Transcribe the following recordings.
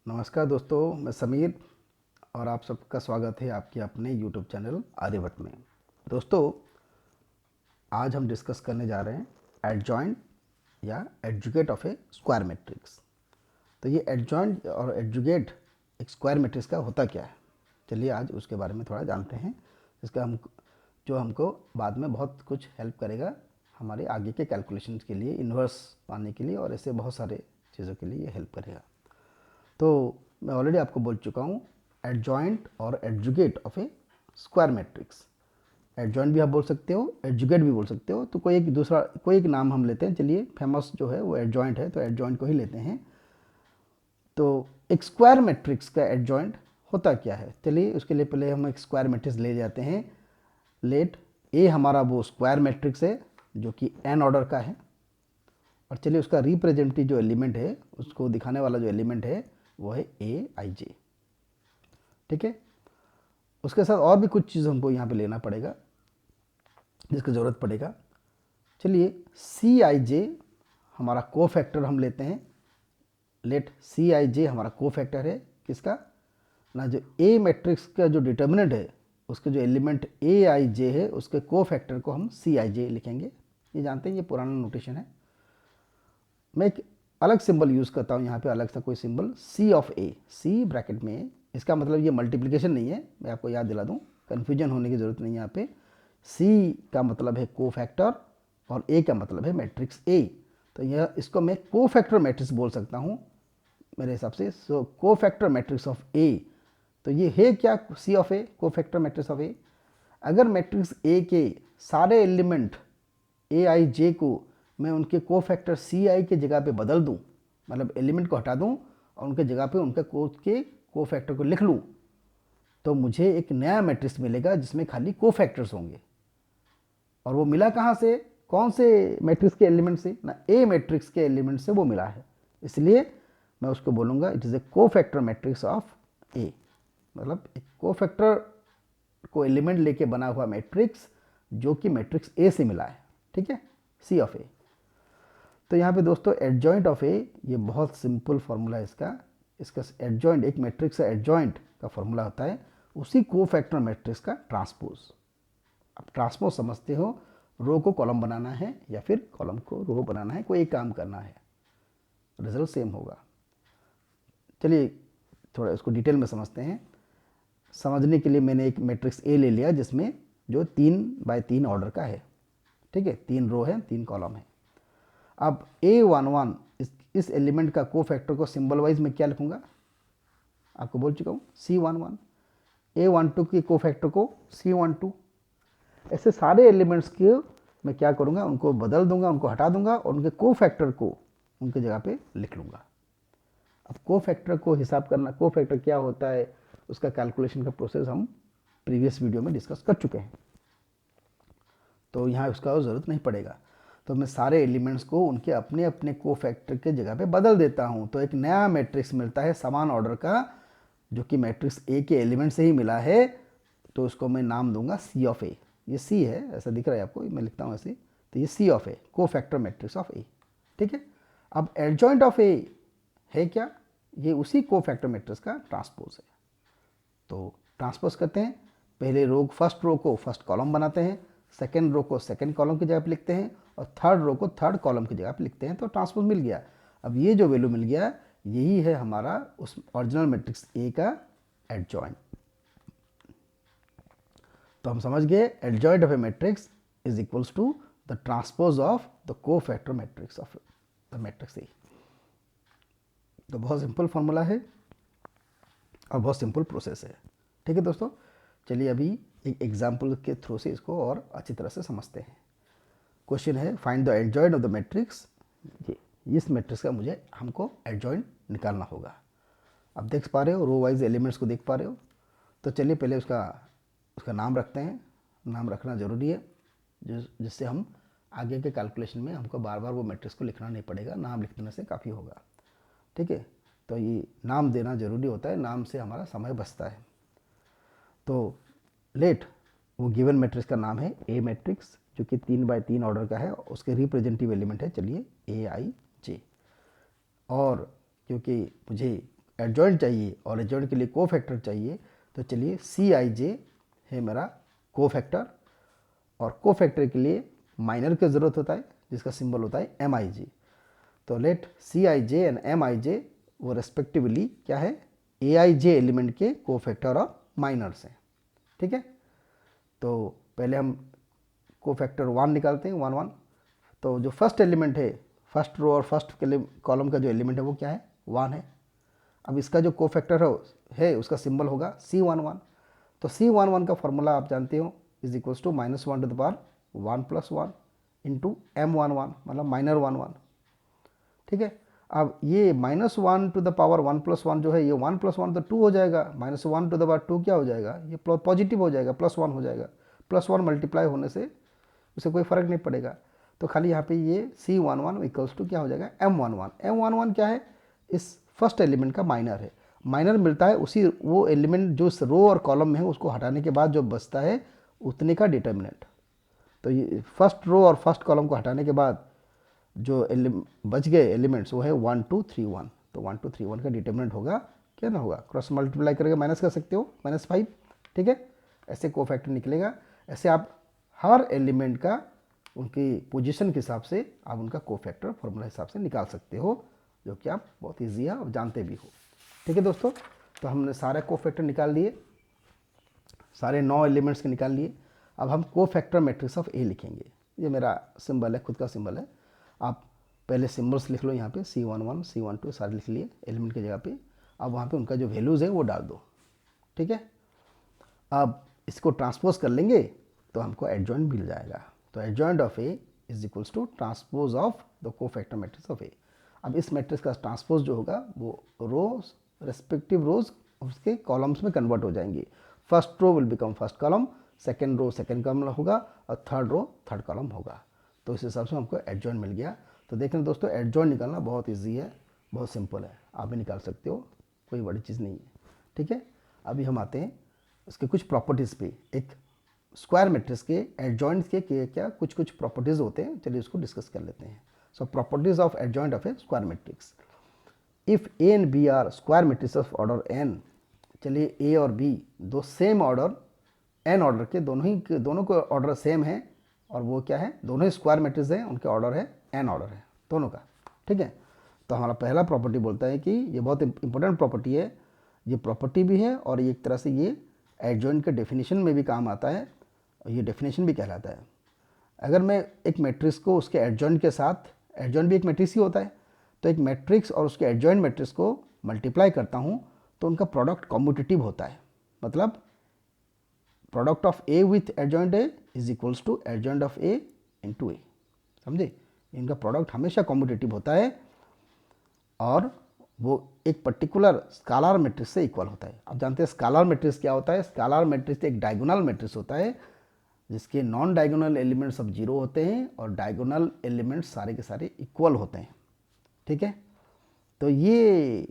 नमस्कार दोस्तों, मैं समीर और आप सबका स्वागत है आपके अपने YouTube चैनल आर्यभट्ट में। दोस्तों, आज हम डिस्कस करने जा रहे हैं एडजॉइंट या एडजुगेट ऑफ ए स्क्वायर मैट्रिक्स। तो ये एडजॉइंट और एडजुगेट एक स्क्वायर मैट्रिक्स का होता क्या है, चलिए आज उसके बारे में थोड़ा जानते हैं। इसका हमको बाद में बहुत कुछ हेल्प करेगा हमारे आगे के कैलकुलेशंस के लिए, इन्वर्स पाने के लिए और ऐसे बहुत सारे चीज़ों के लिए ये हेल्प करेगा। तो मैं ऑलरेडी आपको बोल चुका हूँ एडजॉइंट और adjugate of a square matrix. Adjoint भी आप बोल सकते हो, एडजुगेट भी बोल सकते हो। तो कोई एक नाम हम लेते हैं। चलिए, फेमस जो है वो एडजॉइंट है, तो एडजॉइंट को ही लेते हैं। तो एक स्क्वायर मैट्रिक्स का एडजॉइंट होता क्या है, चलिए उसके लिए पहले हम एक स्क्वायर मैट्रिक्स ले जाते हैं। लेट ए हमारा वो स्क्वायर मैट्रिक्स है जो कि एन ऑर्डर का है, और चलिए उसका रिप्रेजेंटेटिव जो एलिमेंट है, उसको दिखाने वाला जो एलिमेंट है वो है ए आई जे। ठीक है, उसके साथ और भी कुछ चीज़ हमको यहाँ पे लेना पड़ेगा जिसकी ज़रूरत पड़ेगा। चलिए, सी आई जे हमारा को फैक्टर हम लेते हैं। लेट सी आई जे हमारा को फैक्टर है किसका ना, जो ए मैट्रिक्स का जो डिटर्मिनेंट है उसके जो एलिमेंट ए आई जे है उसके को फैक्टर को हम सी आई जे लिखेंगे। ये जानते हैं, ये पुराना नोटेशन है। मैं एक अलग सिंबल यूज़ करता हूँ यहाँ पे, अलग सा कोई symbol, C of A, C bracket में। इसका मतलब ये मल्टीप्लिकेशन नहीं है, मैं आपको याद दिला दूँ, कन्फ्यूजन होने की ज़रूरत नहीं है यहाँ पे। सी का मतलब है को फैक्टर और ए का मतलब है मैट्रिक्स ए। तो यह इसको मैं को फैक्टर मैट्रिक्स बोल सकता हूँ मेरे हिसाब से। सो को फैक्टर मैट्रिक्स ऑफ ए, तो ये है क्या, सी ऑफ ए, को फैक्टर मैट्रिक्स ऑफ ए। अगर मैट्रिक्स ए के सारे एलिमेंट ए आई जे को मैं उनके को फैक्टर सी आई के जगह पे बदल दूं, मतलब एलिमेंट को हटा दूं और उनके जगह पे उनके को फैक्टर को लिख लूं, तो मुझे एक नया मैट्रिक्स मिलेगा जिसमें खाली को फैक्टर्स होंगे। और वो मिला कहाँ से, कौन से मैट्रिक्स के एलिमेंट से ना, ए मैट्रिक्स के एलिमेंट से वो मिला है। इसलिए मैं उसको बोलूँगा इट इज़ ए को फैक्टर मैट्रिक्स ऑफ ए, मतलब एक को फैक्टर को एलिमेंट लेके बना हुआ मैट्रिक्स जो कि मैट्रिक्स ए से मिला है। ठीक है, सी ऑफ ए। तो यहाँ पे दोस्तों एडजॉइंट ऑफ ए, ये बहुत सिंपल फार्मूला है इसका। इसका एडजॉइंट, एक मैट्रिक्स का एडजॉइंट का फार्मूला होता है उसी को फैक्टर मैट्रिक्स का ट्रांसपोज। अब ट्रांसपोज समझते हो, रो को कॉलम बनाना है या फिर कॉलम को रो बनाना है, कोई एक काम करना है, रिजल्ट सेम होगा। चलिए थोड़ा इसको डिटेल में समझते हैं। समझने के लिए मैंने एक मैट्रिक्स ए ले लिया जिसमें जो 3x3 ऑर्डर का है। ठीक है, 3 रो है, 3 कॉलम है। अब A11 इस एलिमेंट का को फैक्टर को सिंबल वाइज में क्या लिखूंगा, आपको बोल चुका हूँ, C11। A12 के को फैक्टर को C12। ऐसे सारे एलिमेंट्स के मैं क्या करूँगा, उनको बदल दूंगा, उनको हटा दूंगा और उनके को फैक्टर को उनके जगह पे लिख लूँगा। अब को फैक्टर को हिसाब करना, को फैक्टर क्या होता है, उसका कैलकुलेशन का प्रोसेस हम प्रीवियस वीडियो में डिस्कस कर चुके हैं, तो यहाँ उसका ज़रूरत नहीं पड़ेगा। तो मैं सारे एलिमेंट्स को उनके अपने अपने को फैक्टर के जगह पे बदल देता हूँ, तो एक नया मैट्रिक्स मिलता है समान ऑर्डर का जो कि मैट्रिक्स ए के एलिमेंट से ही मिला है। तो उसको मैं नाम दूंगा सी ऑफ ए। ये सी है, ऐसा दिख रहा है आपको, मैं लिखता हूँ ऐसे, तो ये सी ऑफ ए, को फैक्टर मैट्रिक्स ऑफ ए। ठीक है, अब एडजॉइंट ऑफ ए है क्या, ये उसी को फैक्टर मैट्रिक्स का ट्रांसपोज है। तो ट्रांसपोज करते हैं, पहले रो, फर्स्ट रो को फर्स्ट कॉलम बनाते हैं, सेकेंड रो को सेकेंड कॉलम की जगह पे लिखते हैं और थर्ड रो को थर्ड कॉलम की जगह पे लिखते हैं। तो ट्रांसपोज मिल गया। अब ये जो वैल्यू मिल गया, यही है हमारा उस ओरिजिनल मैट्रिक्स ए का एडजॉइंट। तो हम समझ गए adjoint of a matrix is equals to the transpose of the cofactor matrix of the matrix A. तो बहुत सिंपल फॉर्मूला है और बहुत सिंपल प्रोसेस है। ठीक है दोस्तों, चलिए अभी एक एग्जाम्पल के थ्रू से इसको और अच्छी तरह से समझते हैं। क्वेश्चन है find the adjoint of the matrix. ये इस मैट्रिक्स का मुझे हमको एडजॉइंट निकालना होगा। अब देख पा रहे हो, रो वाइज एलिमेंट्स को देख पा रहे हो। तो चलिए पहले उसका उसका नाम रखते हैं। नाम रखना ज़रूरी है जिससे हम आगे के कैलकुलेशन में हमको बार बार वो मैट्रिक्स को लिखना नहीं पड़ेगा, नाम लिख देने से काफ़ी होगा। ठीक है, तो ये नाम देना ज़रूरी होता है, नाम से हमारा समय बचता है। तो लेट वो गिवन मैट्रिक्स का नाम है ए मैट्रिक्स जो कि 3x3 ऑर्डर का है, उसके रिप्रेजेंटेटिव एलिमेंट है चलिए ए आई जे। और क्योंकि मुझे एडजॉइंट चाहिए और एडजॉइंट के लिए कोफैक्टर चाहिए, तो चलिए सी आई जे है मेरा कोफैक्टर, और कोफैक्टर के लिए माइनर की ज़रूरत होता है जिसका सिंबल होता है एम आई जे। तो let C I J and M I J वो रेस्पेक्टिवली क्या है, ए आई जे एलिमेंट के कोफैक्टर और माइनर्स हैं। ठीक है, तो पहले हम कोफैक्टर 1 निकालते हैं, 1 1। तो जो फर्स्ट एलिमेंट है, फर्स्ट रो और फर्स्ट कॉलम का जो एलिमेंट है वो क्या है, 1 है। अब इसका जो कोफैक्टर है उसका सिंबल होगा C11। तो C11 का फॉर्मूला आप जानते हो, is equals to -1 to the power 1 + 1 into M11, मतलब माइनर 1 1। ठीक है, अब ये -1 टू द पावर 1 + 1 जो है, ये 1 + 1 तो 2 हो जाएगा, -1 टू द पावर 2 क्या हो जाएगा, ये पॉजिटिव हो जाएगा, +1 हो जाएगा। +1 मल्टीप्लाई होने से उसे कोई फ़र्क नहीं पड़ेगा। तो खाली यहाँ पे ये C11 इक्वल्स टू क्या हो जाएगा, M11। M11 क्या है, इस फर्स्ट एलिमेंट का माइनर है। माइनर मिलता है उसी वो एलिमेंट जो इस रो और कॉलम में है, उसको हटाने के बाद जो बचता है उतने का डिटर्मिनेंट। तो ये फर्स्ट रो और फर्स्ट कॉलम को हटाने के बाद जो बच गए एलिमेंट्स वो है 1 2 3 1। तो 1 2 3 1 का डिटर्मिनेंट होगा क्या ना होगा, क्रॉस मल्टीप्लाई करके माइनस कर सकते हो, -5। ठीक है, ऐसे कोफैक्टर निकलेगा। ऐसे आप हर एलिमेंट का उनकी पोजीशन के हिसाब से आप उनका कोफैक्टर फॉर्मूला हिसाब से निकाल सकते हो, जो कि आप बहुत ईजी है और जानते भी हो। ठीक है दोस्तों, तो हमने सारे कोफैक्टर निकाल लिए, सारे 9 एलिमेंट्स के निकाल लिए। अब हम कोफैक्टर मैट्रिक्स ऑफ ए लिखेंगे। ये मेरा सिंबल है, खुद का सिंबल है। आप पहले सिंबल्स लिख लो, यहाँ पे C11 C12 सारे लिख लिए एलिमेंट की जगह पे। अब वहाँ पे उनका जो वैल्यूज़ है वो डाल दो। ठीक है, अब इसको ट्रांसपोज कर लेंगे तो हमको एडजॉइंट मिल जाएगा। तो adjoint of A is equals to transpose of the cofactor matrix of A. अब इस मैट्रिक्स का ट्रांसपोज जो होगा वो रोज, रेस्पेक्टिव रोज उसके कॉलम्स में कन्वर्ट हो जाएंगे। First row will become first column, second row second column होगा, और थर्ड रो थर्ड कॉलम होगा। तो इस हिसाब से हमको एडजॉइंट मिल गया। तो देख रहे हैं दोस्तों, एडजॉइंट निकालना बहुत ईजी है, बहुत सिंपल है, आप भी निकाल सकते हो, कोई बड़ी चीज़ नहीं है। ठीक है, अभी हम आते हैं उसके कुछ प्रॉपर्टीज़ पे। एक स्क्वायर मैट्रिक्स के एडजॉइंट्स के क्या कुछ कुछ प्रॉपर्टीज़ होते हैं, चलिए उसको डिस्कस कर लेते हैं। So properties of adjoint of a square matrix. If A and B are square matrix of order N, चलिए ए और बी दो सेम ऑर्डर एन ऑर्डर के, दोनों को ऑर्डर सेम है, और वो क्या है, दोनों ही स्क्वायर मैट्रिक्स हैं, उनके ऑर्डर है एन ऑर्डर है दोनों का। ठीक है, तो हमारा पहला प्रॉपर्टी बोलता है कि ये बहुत इंपॉर्टेंट प्रॉपर्टी है, ये प्रॉपर्टी भी है और ये एक तरह से ये एडजॉइंट के डेफिनेशन में भी काम आता है, और ये डेफिनेशन भी कहलाता है। अगर मैं एक मैट्रिक्स को उसके एडजॉइंट के साथ, एडजॉइंट भी एक मैट्रिक्स ही होता है, तो एक मैट्रिक्स और उसके एडजॉइंट मैट्रिक्स को मल्टीप्लाई करता हूँ तो उनका प्रोडक्ट कॉम्यूटेटिव होता है। मतलब product of A with adjoint A is equals to adjoint of A into A. समझे, इनका प्रोडक्ट हमेशा कॉम्यूटेटिव होता है, और वो एक पर्टिकुलर स्कालर मैट्रिक्स से इक्वल होता है। आप जानते हैं स्कालर मैट्रिक्स क्या होता है, स्कालर मैट्रिक्स एक डायगोनल मैट्रिक्स होता है जिसके नॉन डायगोनल एलिमेंट सब 0 होते हैं और डायगोनल एलिमेंट्स सारे के सारे इक्वल होते हैं। ठीक है, तो ये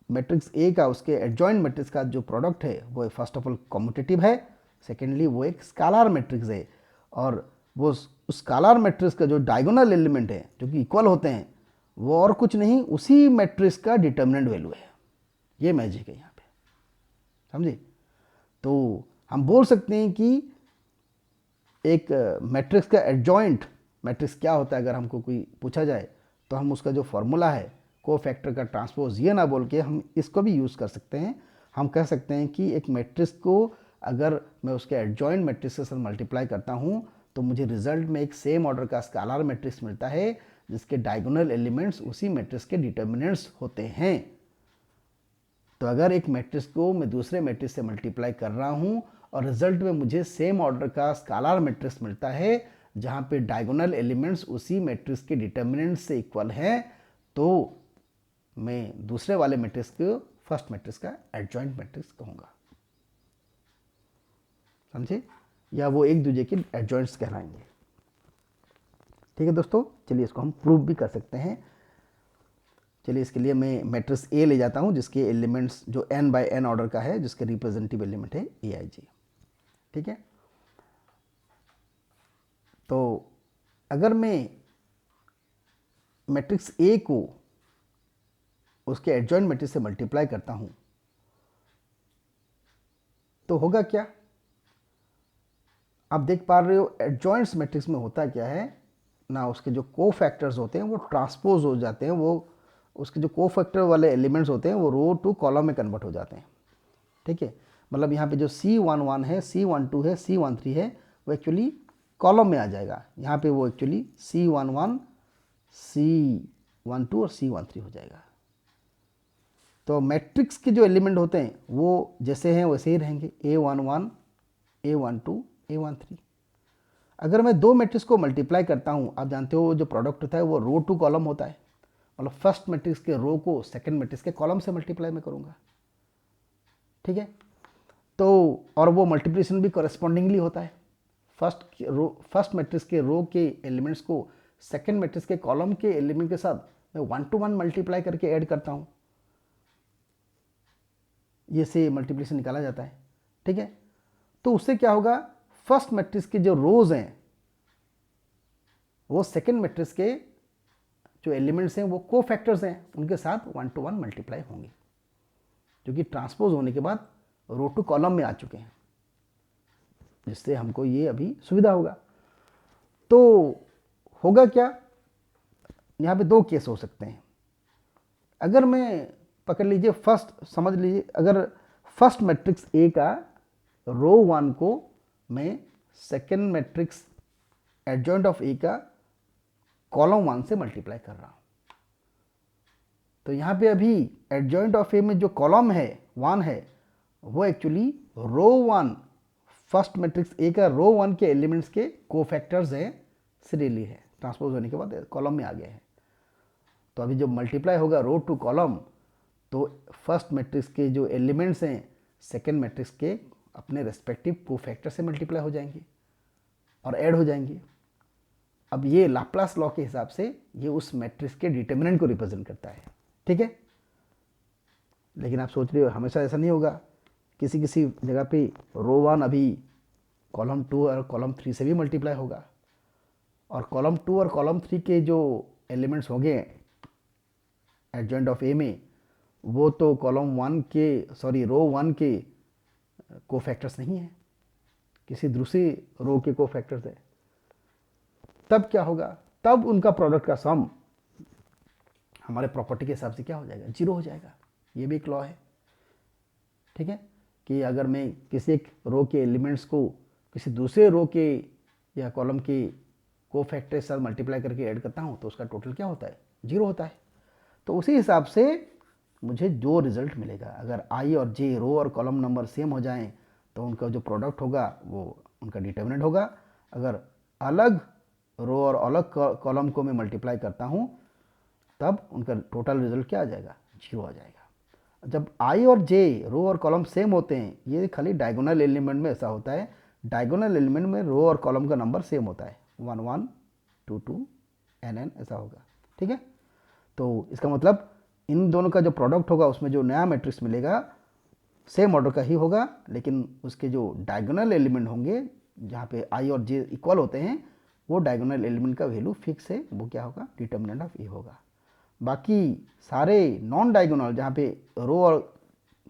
मैट्रिक्स ए का उसके एडजॉइंट मैट्रिक्स का जो प्रोडक्ट है वो फर्स्ट ऑफ ऑल कॉम्यूटेटिव है, सेकेंडली वो एक स्कालर मैट्रिक्स है, और वो उस स्कालर मैट्रिक्स का जो डायगोनल एलिमेंट है जो कि इक्वल होते हैं वो और कुछ नहीं, उसी मैट्रिक्स का डिटर्मिनेंट वैल्यू है। ये मैजिक है यहाँ पे, समझे। तो हम बोल सकते हैं कि एक मैट्रिक्स का एडजॉइंट मैट्रिक्स क्या होता है, अगर हमको कोई पूछा जाए तो हम उसका जो फॉर्मूला है कोफैक्टर का ट्रांसपोज, ये ना बोल के हम इसको भी यूज़ कर सकते हैं। हम कह सकते हैं कि एक मैट्रिक्स को अगर मैं उसके एडजॉइंट मैट्रिक्स के साथ मल्टीप्लाई करता हूँ तो मुझे रिजल्ट में एक सेम ऑर्डर का स्कालर मैट्रिक्स मिलता है जिसके डायगोनल एलिमेंट्स उसी मैट्रिक्स के डिटर्मिनेंट्स होते हैं। तो अगर एक मैट्रिक्स को मैं दूसरे मैट्रिक्स से मल्टीप्लाई कर रहा हूँ और रिजल्ट में मुझे सेम ऑर्डर का स्कालर मैट्रिक्स मिलता है जहाँ पे डायगोनल एलिमेंट्स उसी मैट्रिक्स के डिटर्मिनेंट्स से इक्वल हैं, तो मैं दूसरे वाले मैट्रिक्स को फर्स्ट मैट्रिक्स का एडजॉइंट मैट्रिक्स कहूँगा। समझे, या वो एक दूसरे के एडजॉइंट्स कहलाएंगे। ठीक है दोस्तों, चलिए इसको हम प्रूव भी कर सकते हैं। चलिए इसके लिए मैं मैट्रिक्स ए ले जाता हूँ जिसके एलिमेंट्स जो n बाय n ऑर्डर का है, जिसके रिप्रेजेंटेटिव एलिमेंट है ए आई जे। ठीक है, तो अगर मैं मैट्रिक्स ए को उसके एडजॉइंट मैट्रिक्स से मल्टीप्लाई करता हूँ तो होगा क्या, आप देख पा रहे हो एडजॉइंट्स मैट्रिक्स में होता क्या है ना, उसके जो को फैक्टर्स होते हैं वो ट्रांसपोज हो जाते हैं, वो उसके जो को फैक्टर वाले एलिमेंट्स होते हैं वो रो टू कॉलम में कन्वर्ट हो जाते हैं। ठीक है, मतलब यहाँ पे जो C11 है, C12 है, C13 है, वो एक्चुअली कॉलम में आ जाएगा। यहाँ पे वो एक्चुअली C11, C12 और C13 हो जाएगा। तो मैट्रिक्स के जो एलिमेंट होते हैं वो जैसे हैं वैसे ही रहेंगे, A11, A12, A13। अगर मैं दो मैट्रिक्स को मल्टीप्लाई करता हूँ, आप जानते हो जो प्रोडक्ट होता है वो रो टू कॉलम होता है, मतलब फर्स्ट मैट्रिक्स के रो को सेकंड मैट्रिक्स के कॉलम से मल्टीप्लाई मैं करूँगा। ठीक है, तो और वो मल्टीप्लिकेशन भी कॉरेस्पॉन्डिंगली होता है, फर्स्ट मैट्रिक्स के रो के एलिमेंट्स को सेकंड मैट्रिक्स के कॉलम के एलिमेंट के साथ मैं 1 to 1 मल्टीप्लाई करके ऐड करता हूँ, ये से मल्टीप्लिकेशन निकाला जाता है। ठीक है, तो उससे क्या होगा, फर्स्ट मैट्रिक्स के जो रोज हैं वो सेकंड मैट्रिक्स के जो एलिमेंट्स हैं वो को फैक्टर्स हैं, उनके साथ 1 to 1 मल्टीप्लाई होंगे, जो कि ट्रांसपोज होने के बाद रो टू कॉलम में आ चुके हैं, जिससे हमको ये अभी सुविधा होगा। तो होगा क्या, यहाँ पे दो केस हो सकते हैं। अगर मैं पकड़ लीजिए फर्स्ट, समझ लीजिए अगर फर्स्ट मैट्रिक्स ए का रो 1 को मैं सेकेंड मैट्रिक्स एडजॉइंट ऑफ ए का कॉलम 1 से मल्टीप्लाई कर रहा हूँ, तो यहाँ पे अभी एडजॉइंट ऑफ ए में जो कॉलम है 1 है वो actually row 1, first matrix A का रो 1 के एलिमेंट्स के कोफैक्टर्स हैं, सीरियली है, ट्रांसपोज होने के बाद कॉलम में आ गए हैं। तो अभी जब मल्टीप्लाई होगा रो टू कॉलम, तो फर्स्ट मैट्रिक्स के जो एलिमेंट्स हैं सेकेंड मैट्रिक्स के अपने रेस्पेक्टिव कोफैक्टर से मल्टीप्लाई हो जाएंगे और ऐड हो जाएंगे। अब ये लाप्लास लॉ के हिसाब से ये उस मैट्रिक्स के डिटर्मिनेंट को रिप्रेजेंट करता है। ठीक है, लेकिन आप सोच रहे हो हमेशा ऐसा नहीं होगा, किसी किसी जगह पे रो 1 अभी कॉलम 2 और कॉलम 3 से भी मल्टीप्लाई होगा, और कॉलम 2 और कॉलम 3 के जो एलिमेंट्स होंगे एडजॉइंट ऑफ ए में वो तो कॉलम 1 के रो 1 के कोफैक्टर्स नहीं है, किसी दूसरी रो के कोफैक्टर्स है। तब क्या होगा, तब उनका प्रोडक्ट का सम हमारे प्रॉपर्टी के हिसाब से क्या हो जाएगा, 0 हो जाएगा। ये भी एक लॉ है। ठीक है, कि अगर मैं किसी एक रो के एलिमेंट्स को किसी दूसरे रो के या कॉलम के कोफैक्टर के साथ मल्टीप्लाई करके ऐड करता हूँ तो उसका टोटल क्या होता है, 0 होता है। तो उसी हिसाब से मुझे जो रिजल्ट मिलेगा, अगर आई और जे रो और कॉलम नंबर सेम हो जाएं तो उनका जो प्रोडक्ट होगा वो उनका डिटर्मिनेंट होगा। अगर अलग रो और अलग कॉलम को मैं मल्टीप्लाई करता हूँ तब उनका टोटल रिजल्ट क्या आ जाएगा, 0 आ जाएगा। जब आई और जे रो और कॉलम सेम होते हैं, ये खाली डायगोनल एलिमेंट में ऐसा होता है, डायगोनल एलिमेंट में रो और कॉलम का नंबर सेम होता है, 1 1 2 2 n ऐसा होगा। ठीक है, तो इसका मतलब इन दोनों का जो प्रोडक्ट होगा उसमें जो नया मैट्रिक्स मिलेगा सेम ऑर्डर का ही होगा, लेकिन उसके जो डायगोनल एलिमेंट होंगे जहाँ पे आई और जे इक्वल होते हैं वो डायगोनल एलिमेंट का वैल्यू फिक्स है, वो क्या होगा, डिटर्मिनेंट ऑफ ए होगा। बाकी सारे नॉन डायगोनल जहाँ पे रो और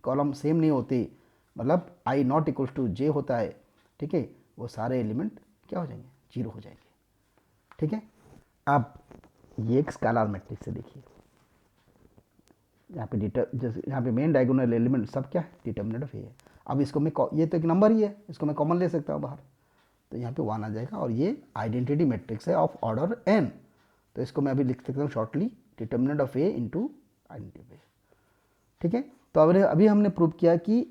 कॉलम सेम नहीं होते, मतलब आई नॉट इक्वल टू जे होता है, ठीक है, वो सारे एलिमेंट क्या हो जाएंगे, 0 हो जाएंगे। ठीक है, आप ये एक स्केलर मैट्रिक्स से देखिए, यहाँ पे जैसे यहाँ पे मेन डायगोनल एलिमेंट सब क्या है, डिटर्मिनेंट ऑफ ए है। अब इसको मैं ये तो एक नंबर ही है, इसको मैं कॉमन ले सकता हूँ बाहर, तो यहाँ पे 1 आ जाएगा, और ये आइडेंटिटी मैट्रिक्स है ऑफ ऑर्डर n, तो इसको मैं अभी लिख सकता हूँ shortly, determinant of A into identity of A. ठीक है, तो अभी हमने प्रूव किया कि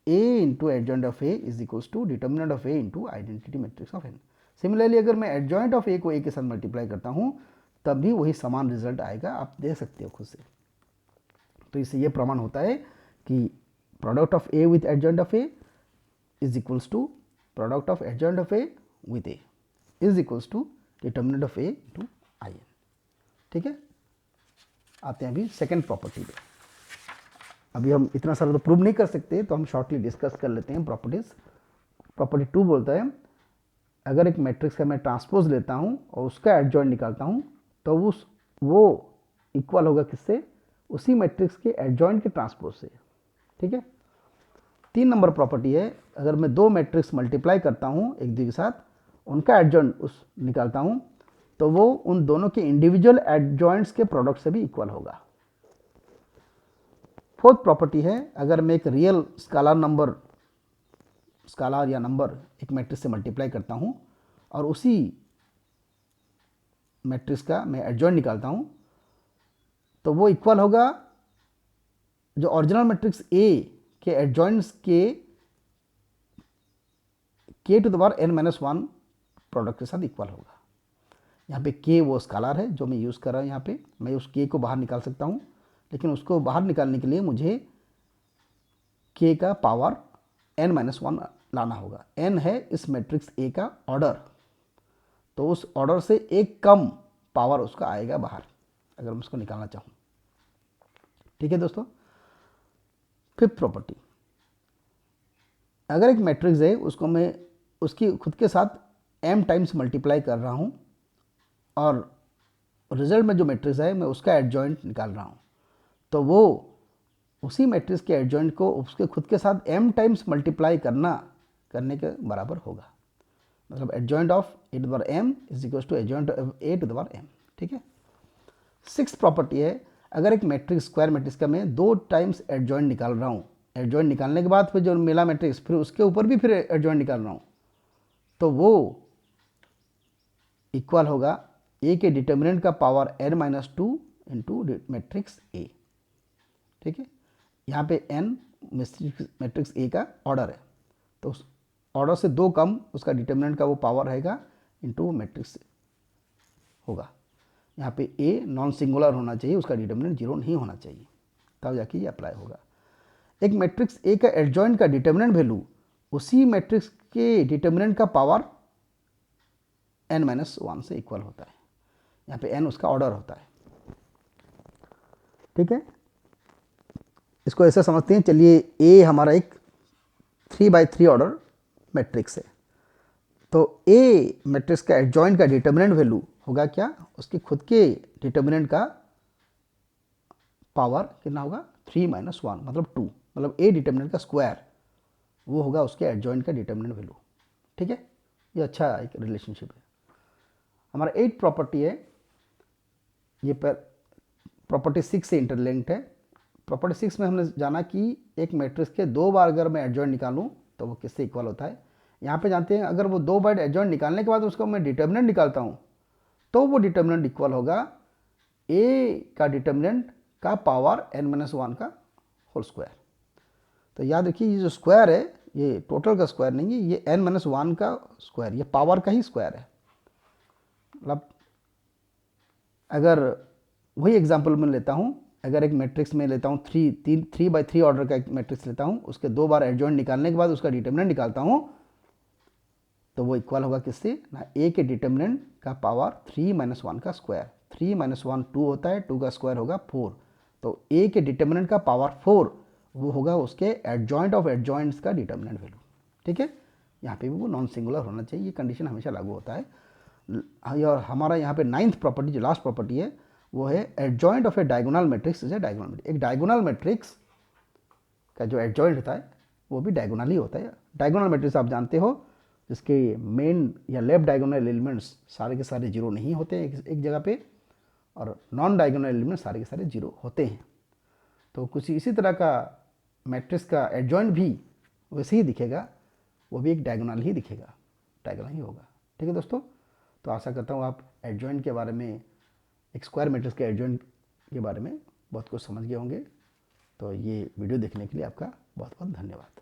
a into adjoint of A is equals to determinant of A into identity matrix of n। Similarly अगर मैं एडजॉइंट ऑफ ए को ए के साथ मल्टीप्लाई करता हूँ तब भी वही समान रिजल्ट आएगा, आप देख सकते हो खुद से। तो इससे ये प्रमाण होता है कि product of A with adjoint of A is equals to product of adjoint of A with A is equals to determinant of A into I n. ठीक है, आते हैं अभी सेकेंड प्रॉपर्टी पे। अभी हम इतना सारा तो प्रूव नहीं कर सकते, तो हम शॉर्टली डिस्कस कर लेते हैं प्रॉपर्टीज। प्रॉपर्टी 2 बोलता है अगर एक मैट्रिक्स का मैं ट्रांसपोज लेता हूँ और उसका एडजॉइंट निकालता हूँ तो वो इक्वल होगा किससे, उसी मैट्रिक्स के एडजॉइंट के ट्रांसपोज से। ठीक है। 3 नंबर प्रॉपर्टी है, अगर मैं 2 मैट्रिक्स मल्टीप्लाई करता हूँ एक दूसरे के साथ, उनका एडजॉइंट उस निकालता हूँ, तो वो उन दोनों के इंडिविजुअल एडजॉइंट्स के प्रोडक्ट से भी इक्वल होगा। 4th प्रॉपर्टी है, अगर मैं एक रियल स्कालर या नंबर एक मैट्रिक्स से मल्टीप्लाई करता हूँ और उसी मैट्रिक्स का मैं एडजॉइंट निकालता हूँ, तो वो इक्वल होगा जो ओरिजिनल मैट्रिक्स ए के एडजॉइंट्स के to the power n-1 product के साथ इक्वल होगा। यहाँ पे k वो स्कालर है जो मैं यूज़ कर रहा हूँ। यहाँ पे मैं उस k को बाहर निकाल सकता हूँ, लेकिन उसको बाहर निकालने के लिए मुझे k का पावर n-1 लाना होगा। n है इस मैट्रिक्स A का ऑर्डर, तो उस ऑर्डर से एक कम पावर उसका आएगा बाहर अगर मैं उसको निकालना चाहूँ। ठीक है दोस्तों। 5th प्रॉपर्टी, अगर एक मैट्रिक्स है उसको मैं उसकी खुद के साथ m टाइम्स मल्टीप्लाई कर रहा हूँ और रिजल्ट में जो मैट्रिक्स है मैं उसका एडजॉइंट निकाल रहा हूँ, तो वो उसी मैट्रिक्स के एडजॉइंट को उसके खुद के साथ m टाइम्स मल्टीप्लाई करने के बराबर होगा। मतलब adjoint of a to the power m is equal to adjoint of a to the power m। ठीक है। 6th प्रॉपर्टी है, अगर एक मैट्रिक्स स्क्वायर मैट्रिक्स का मैं 2 टाइम्स एडजॉइंट निकाल रहा हूँ, एडजॉइंट निकालने के बाद फिर जो मिला मैट्रिक्स फिर उसके ऊपर भी फिर एडजॉइंट निकाल रहा हूँ, तो वो इक्वल होगा a के डिटर्मिनेंट का power n-2 into matrix a। ठीक है। यहाँ पे n मैट्रिक्स a का ऑर्डर है, तो उस ऑर्डर से 2 कम उसका डिटर्मिनेंट का वो पावर रहेगा इंटू मैट्रिक्स होगा। यहाँ पे a नॉन सिंगुलर होना चाहिए, उसका डिटर्मिनेंट 0 नहीं होना चाहिए, तब जाके ये अप्लाई होगा। एक मैट्रिक्स A का एडजॉइंट का डिटर्मिनेंट वैल्यू उसी मैट्रिक्स के डिटर्मिनेंट का पावर n-1 से इक्वल होता है। यहाँ पे n उसका ऑर्डर होता है। ठीक है। इसको ऐसा समझते हैं, चलिए A हमारा एक 3x3 ऑर्डर मैट्रिक्स है, तो A मैट्रिक्स का एडजॉइंट का डिटर्मिनेंट वैल्यू होगा क्या, उसके खुद के डिटर्मिनेंट का पावर कितना होगा 3-1 मतलब 2, मतलब A डिटर्मिनेंट का स्क्वायर वो होगा उसके एडजॉइंट का डिटर्मिनेंट वैल्यू। ठीक है। ये अच्छा एक रिलेशनशिप है। हमारा 8th प्रॉपर्टी है, ये प्रॉपर्टी 6 से इंटरलिंक्ड है। प्रॉपर्टी 6 में हमने जाना कि एक मैट्रिक्स के 2 बार अगर मैं एडजॉइंट निकालूं तो वो किससे इक्वल होता है। यहाँ पे जानते हैं अगर वो 2 बार एडजॉइंट निकालने के बाद उसको मैं डिटर्मिनेंट निकालता हूँ, तो वो डिटर्मिनेंट इक्वल होगा a का डिटर्मिनेंट का पावर n-1 का होल स्क्वायर। तो याद रखिए ये जो स्क्वायर है ये टोटल का स्क्वायर नहीं है, ये n-1 का स्क्वायर, ये पावर का ही स्क्वायर है। मतलब अगर वही एग्जांपल मैं लेता हूँ, अगर एक मैट्रिक्स में लेता हूँ 3x3 ऑर्डर का एक मैट्रिक्स लेता हूँ, उसके 2 बार एडजॉइंट निकालने के बाद उसका डिटर्मिनेंट निकालता हूँ, तो वो इक्वल होगा किससे ना, a के डिटर्मिनेंट का पावर 3-1 का स्क्वायर। 3-1 2 होता है, 2 का स्क्वायर होगा 4, तो a के डिटर्मिनेंट का पावर 4 वो होगा उसके एडजॉइंट ऑफ एडजॉइंट्स का डिटर्मिनेंट वैल्यू। ठीक है। यहाँ पे भी वो नॉन सिंगुलर होना चाहिए, ये कंडीशन हमेशा लागू होता है। और हमारा यहाँ पे 9th प्रॉपर्टी जो लास्ट प्रॉपर्टी है वो है adjoint of A diagonal matrix is a diagonal matrix. एक डायगोनल मैट्रिक्स का जो एडजॉइंट होता है वो भी डायगोनल ही होता है। डायगोनल मैट्रिक्स आप जानते हो जिसके मेन या लेफ्ट डायगोनल एलिमेंट्स सारे के सारे जीरो नहीं होते हैं एक जगह पे, और नॉन डायगोनल एलिमेंट्स सारे के सारे जीरो होते हैं। तो कुछ इसी तरह का मैट्रिक्स का एडजॉइंट भी वैसे ही दिखेगा, वो भी एक डायगोनल ही दिखेगा, डायगोनल ही होगा। ठीक है दोस्तों। तो आशा करता हूँ आप एडजॉइंट के बारे में, एक स्क्वायर मैट्रिक्स के एडजॉइंट के बारे में बहुत कुछ समझ गए होंगे। तो ये वीडियो देखने के लिए आपका बहुत बहुत धन्यवाद।